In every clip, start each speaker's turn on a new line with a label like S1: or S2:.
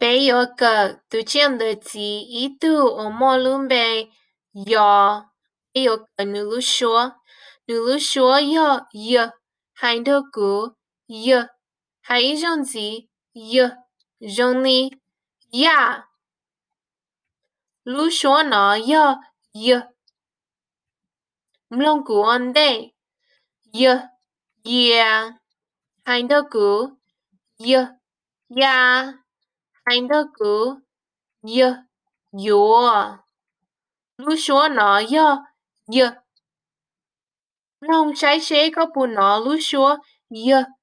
S1: 没有个都见得起一度我莫伦呗，要没有个努鲁说要还得个要，还一种字要，让你呀，鲁说那要，mlong của anh đây, yeah, hai đứa của, yeah, hai đứa của, yo, lúc số nó mlong trái xe có bù nó lúc số,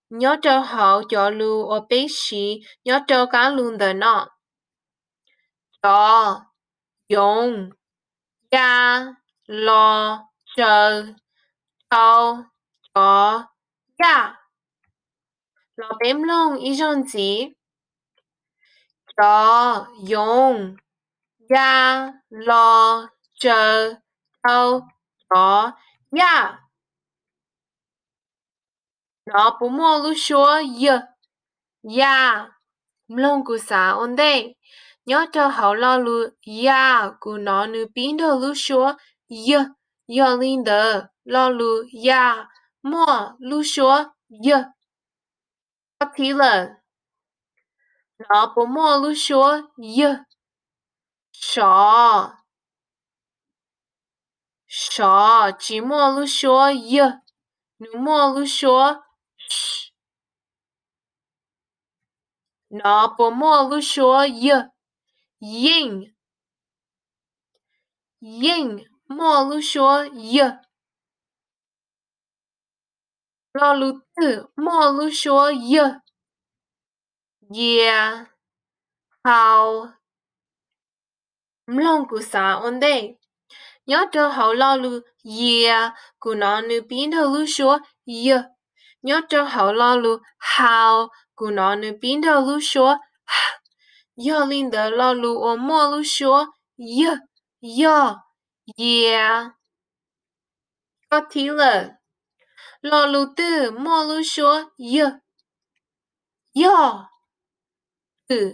S1: nhớ cho họ cho lưu ở bế sĩ, nhớ cho cả luôn đời nó, cho, dùng, ya, lo, chờ, cho, ya. Lò bém lông ý rong gì? Cho, dùng, ya, lo, chờ, cho, ya. Nó bố mô lưu xua ya. Mlông của xã ổn đây. Nhớ cho hậu lo lưu ya của nó nữ biến đồ lưu xua ya linh đờ lo lưu ya. Mua lưu xua có tí lờ. Nó bố mô lưu xua少即墨录说努墨录说那不墨录说硬墨录说老鲁字墨录说也好mlong của xã ổn đây. Nhớ cho hậu lo lu của nó nữ biến đầu lu số nhớ cho hậu lo lu hào của nó nữ biến đầu lu số linh的lo lu ở末lu số có tí了lo lu từ末lu số từ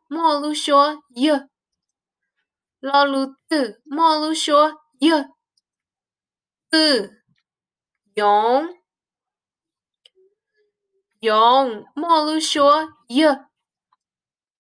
S1: 末lu số lo lu từ末lu số từ用末lu说